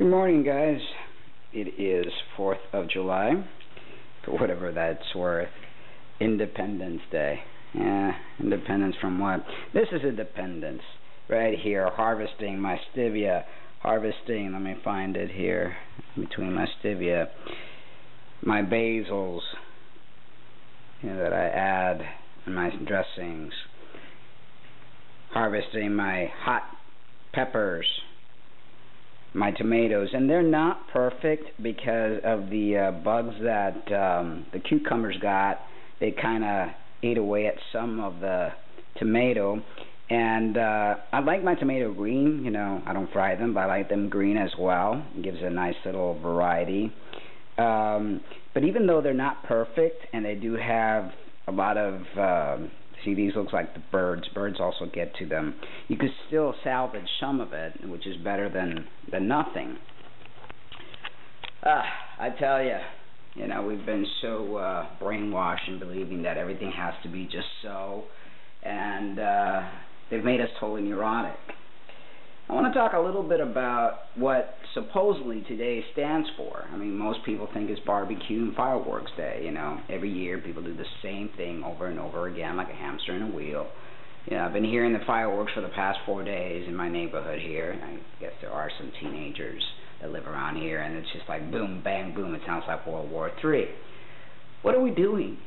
Good morning, guys. It is 4th of July, for whatever that's worth. Independence Day. Independence from what? This is independence. Right here, harvesting my stevia. Harvesting, let me find it here, between my stevia. My basils, that I add in my dressings. Harvesting my hot peppers. My tomatoes, and they're not perfect because of the bugs that the cucumbers got. They kind of ate away at some of the tomato, and I like my tomato green. I don't fry them, but I like them green as well. It gives a nice little variety. But even though they're not perfect, and they do have a lot of see, these looks like the birds. Birds also get to them. You could still salvage some of it, which is better than nothing. I tell you, we've been so brainwashed in believing that everything has to be just so, and they've made us totally neurotic. I want to talk a little bit about what supposedly today stands for. I mean, most people think it's barbecue and fireworks day. Every year people do the same thing over and over again, like a hamster in a wheel. I've been hearing the fireworks for the past 4 days in my neighborhood here. And I guess there are some teenagers that live around here, and it's just like boom, bang, boom. It sounds like World War III. What are we doing?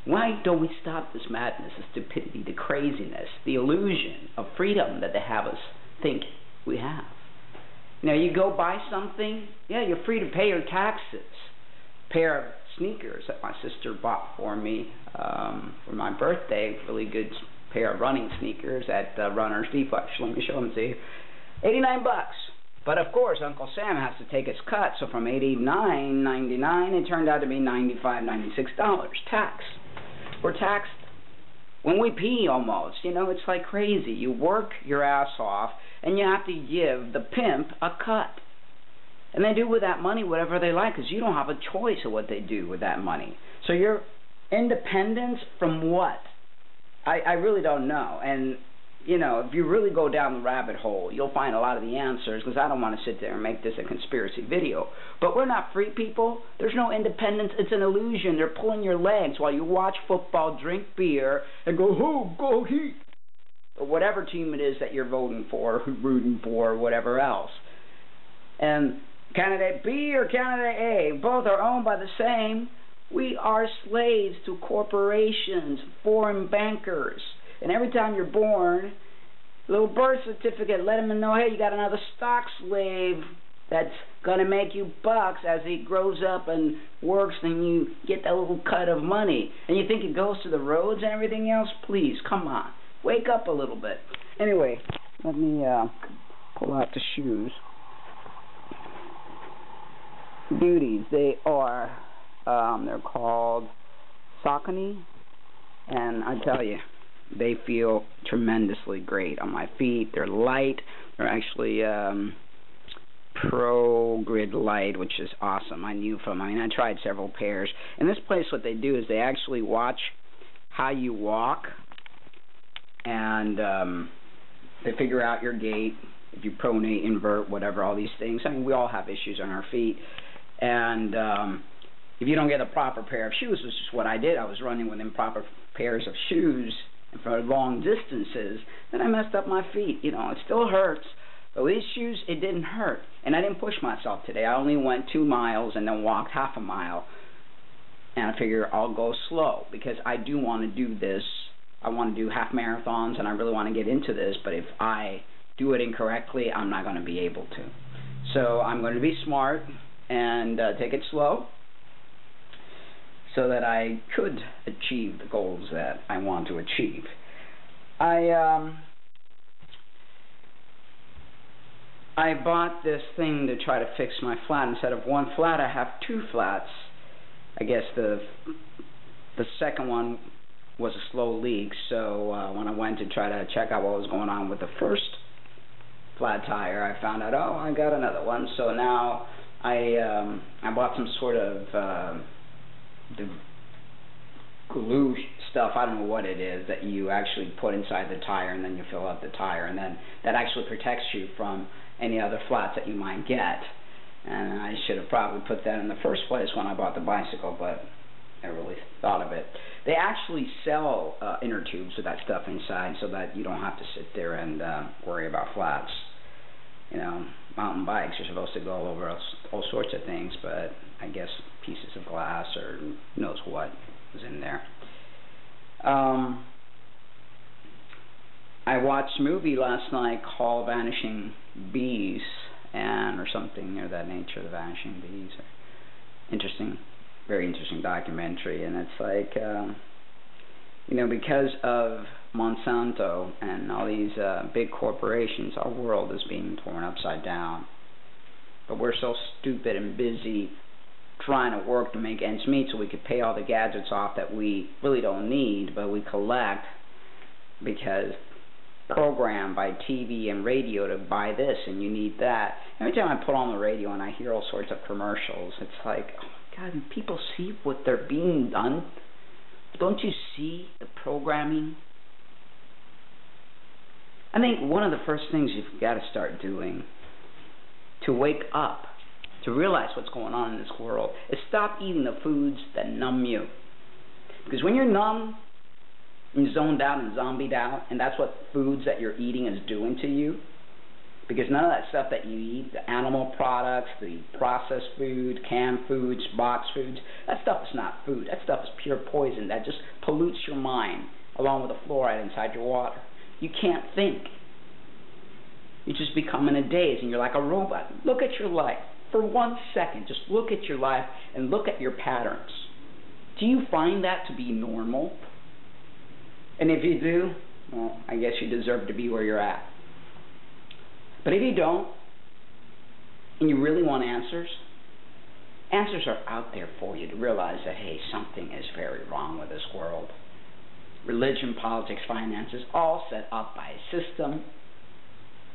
Why don't we stop this madness, the stupidity, the craziness, the illusion of freedom that they have us think we have? You go buy something, you're free to pay your taxes. A pair of sneakers that my sister bought for me for my birthday, really good pair of running sneakers at Runner's Depot. Actually, let me show them to you. $89. But of course, Uncle Sam has to take his cut, so from $89.99, it turned out to be $95, $96 tax. We're taxed when we pee almost. It's like crazy. You work your ass off, and you have to give the pimp a cut. And they do with that money whatever they like, because you don't have a choice of what they do with that money. So your independence from what? I really don't know. And, if you really go down the rabbit hole, you'll find a lot of the answers, because I don't want to sit there and make this a conspiracy video. But we're not free people. There's no independence. It's an illusion. They're pulling your legs while you watch football, drink beer, and go, oh, go Heat, or whatever team it is that you're voting for, rooting for, or whatever else. And candidate B or candidate A, both are owned by the same. We are slaves to corporations, foreign bankers. And every time you're born, little birth certificate, let them know, hey, you got another stock slave that's going to make you bucks as he grows up and works, and you get that little cut of money. And you think it goes to the roads and everything else? Please, come on. Wake up a little bit. Anyway, let me pull out the shoes. Beauties. They are, they're called Saucony, and I tell you, they feel tremendously great on my feet. They're light. They're actually Pro Grid Light, which is awesome. I tried several pairs. In this place, what they do is they actually watch how you walk, and they figure out your gait, if you pronate, invert, whatever, all these things. I mean, we all have issues on our feet. And if you don't get a proper pair of shoes, which is what I did, I was running with improper pairs of shoes for long distances, then I messed up my feet. It still hurts. But with these shoes, it didn't hurt. And I didn't push myself today. I only went 2 miles and then walked half a mile. And I figure I'll go slow, because I do want to do this. I want to do half marathons, and I really want to get into this. But if I do it incorrectly, I'm not going to be able to. So I'm going to be smart and take it slow, so that I could achieve the goals that I want to achieve. I bought this thing to try to fix my flat. Instead of one flat, I have 2 flats. I guess the second one was a slow leak, so when I went to try to check out what was going on with the first flat tire, I found out, oh, I got another one. So now I bought some sort of the glue stuff, I don't know what it is, that you actually put inside the tire, and then you fill up the tire, and then that actually protects you from any other flats that you might get. And I should have probably put that in the first place when I bought the bicycle, but I really thought of it. They actually sell inner tubes with that stuff inside so that you don't have to sit there and worry about flats. You know, mountain bikes are supposed to go all over all sorts of things, but I guess pieces of glass or who knows what was in there. I watched a movie last night called Vanishing Bees, or something near that nature, the Vanishing Bees. Interesting, very interesting documentary, and it's like, you know, because of Monsanto and all these big corporations, our world is being torn upside down. But we're so stupid and busy trying to work to make ends meet so we could pay all the gadgets off that we really don't need, but we collect because programmed by TV and radio to buy this and you need that. Every time I put on the radio and I hear all sorts of commercials, it's like, oh my God, people see what they're being done? Don't you see the programming? I think one of the first things you've got to start doing to wake up, to realize what's going on in this world, is stop eating the foods that numb you. Because when you're numb, and zoned out and zombied out, and that's what foods that you're eating is doing to you, because none of that stuff that you eat, the animal products, the processed food, canned foods, box foods, that stuff is not food. That stuff is pure poison that just pollutes your mind along with the fluoride inside your water. You can't think. You just become in a daze and you're like a robot. Look at your life. For 1 second, just look at your life and look at your patterns. Do you find that to be normal? And if you do, well, I guess you deserve to be where you're at. But if you don't, and you really want answers, answers are out there for you to realize that, hey, something is very wrong with this world. Religion, politics, finances, all set up by a system.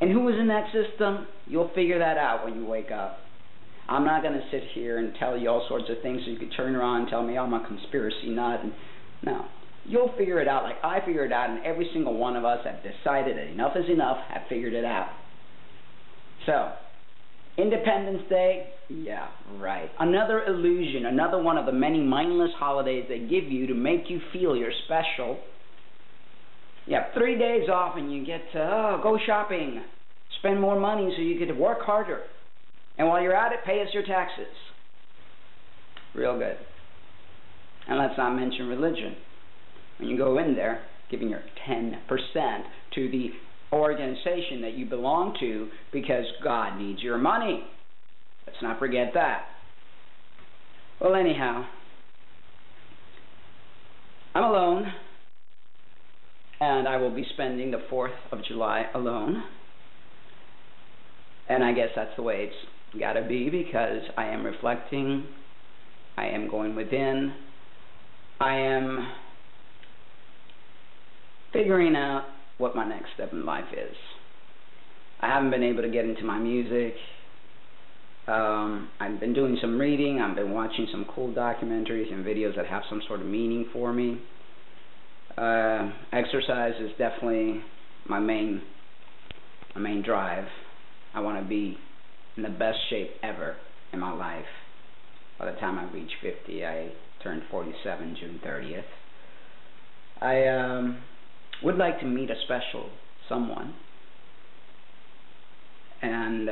And who is in that system? You'll figure that out when you wake up. I'm not going to sit here and tell you all sorts of things so you can turn around and tell me I'm a conspiracy nut. No. You'll figure it out like I figured it out, and every single one of us have decided that enough is enough, have figured it out. So, Independence Day, yeah, right. Another illusion, another one of the many mindless holidays they give you to make you feel you're special. You have 3 days off and you get to go shopping, spend more money so you get to work harder. And while you're at it, pay us your taxes. Real good. And let's not mention religion. When you go in there, giving your 10% to the organization that you belong to because God needs your money. Let's not forget that. Well, anyhow, I'm alone, and I will be spending the 4th of July alone. And I guess that's the way it's got to be, because I am reflecting, I am going within, I am figuring out what my next step in life is. I haven't been able to get into my music. I've been doing some reading. I've been watching some cool documentaries and videos that have some sort of meaning for me. Exercise is definitely my main drive. I want to be in the best shape ever in my life. By the time I reach 50, I turned 47 June 30th. I would like to meet a special someone, and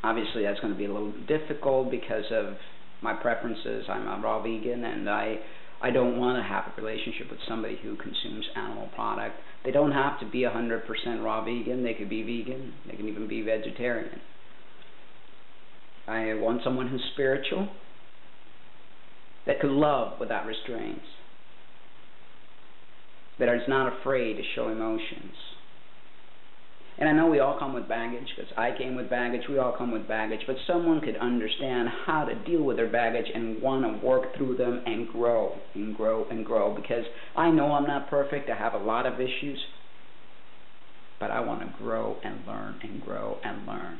obviously that's going to be a little difficult because of my preferences. I'm a raw vegan, and I don't want to have a relationship with somebody who consumes animal product. They don't have to be 100% raw vegan. They could be vegan. They can even be vegetarian. I want someone who's spiritual, that could love without restraints, that is not afraid to show emotions. And I know we all come with baggage, because I came with baggage, we all come with baggage, but someone could understand how to deal with their baggage and want to work through them and grow and grow and grow, because I know I'm not perfect, I have a lot of issues, but I want to grow and learn and grow and learn.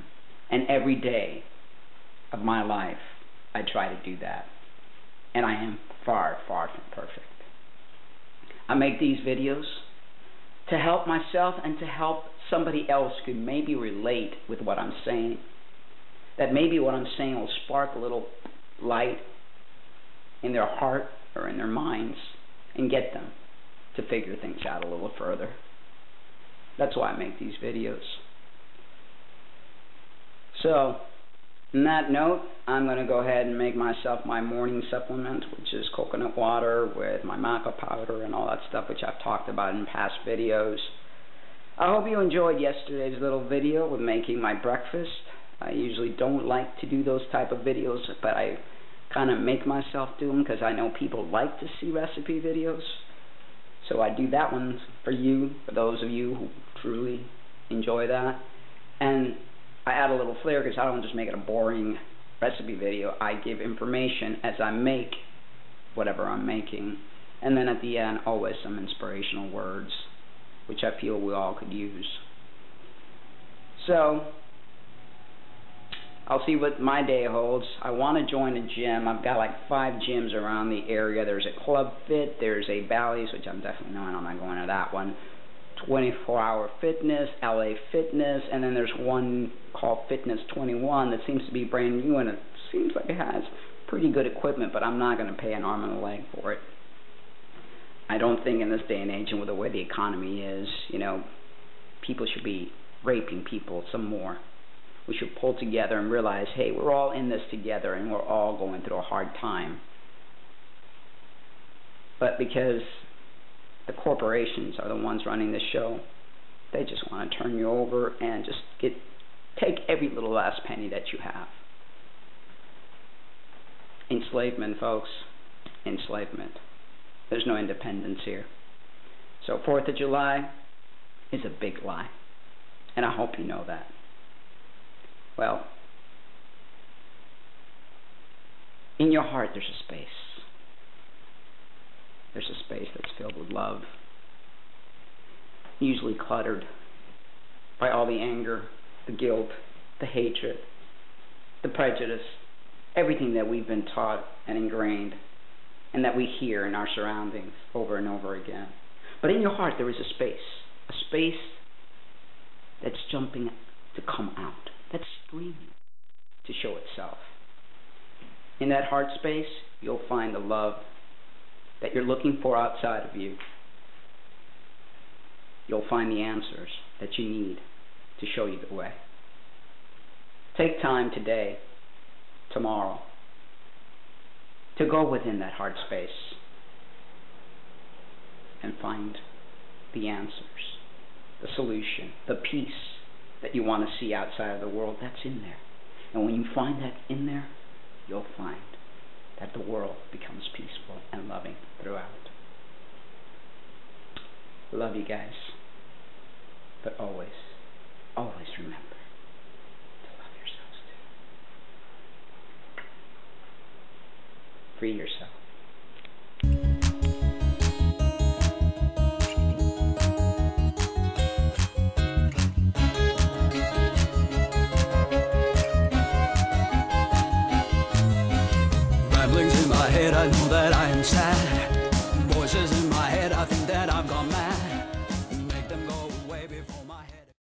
And every day of my life, I try to do that. And I am far, far from perfect. I make these videos to help myself and to help somebody else could maybe relate with what I'm saying. That maybe what I'm saying will spark a little light in their heart or in their minds and get them to figure things out a little further. That's why I make these videos. So, on that note, I'm going to go ahead and make myself my morning supplement, which is coconut water with my maca powder and all that stuff, which I've talked about in past videos. I hope you enjoyed yesterday's little video with making my breakfast. I usually don't like to do those type of videos, but I kind of make myself do them because I know people like to see recipe videos. So I do that one for you, for those of you who truly enjoy that. And I add a little flair because I don't just make it a boring recipe video. I give information as I make whatever I'm making. And then at the end, always some inspirational words, which I feel we all could use. So, I'll see what my day holds. I want to join a gym. I've got like 5 gyms around the area. There's a Club Fit, there's a Bally's, which I'm definitely not going to that one. 24-Hour Fitness, LA Fitness, and then there's one called Fitness 21 that seems to be brand new, and it seems like it has pretty good equipment, but I'm not going to pay an arm and a leg for it. I don't think in this day and age, and with the way the economy is, you know, people should be raping people some more. We should pull together and realize, hey, we're all in this together and we're all going through a hard time. But because the corporations are the ones running the show, they just want to turn you over and just take every little last penny that you have. Enslavement, folks. Enslavement. There's no independence here. So 4th of July is a big lie. And I hope you know that. Well, in your heart there's a space. There's a space that's filled with love, usually cluttered by all the anger, the guilt, the hatred, the prejudice, everything that we've been taught and ingrained and that we hear in our surroundings over and over again. But in your heart there is a space that's jumping to come out, that's screaming to show itself. In that heart space, you'll find the love that you're looking for outside of you. You'll find the answers that you need to show you the way. Take time today, tomorrow, to go within that heart space and find the answers, the solution, the peace that you want to see outside of the world. That's in there. And when you find that in there, you'll find that the world becomes peaceful and loving throughout. Love you guys. But always, always remember to love yourselves too. Free yourself. Ramblings in my head, I know that I am sad. Voices in my head, I think that I've gone mad.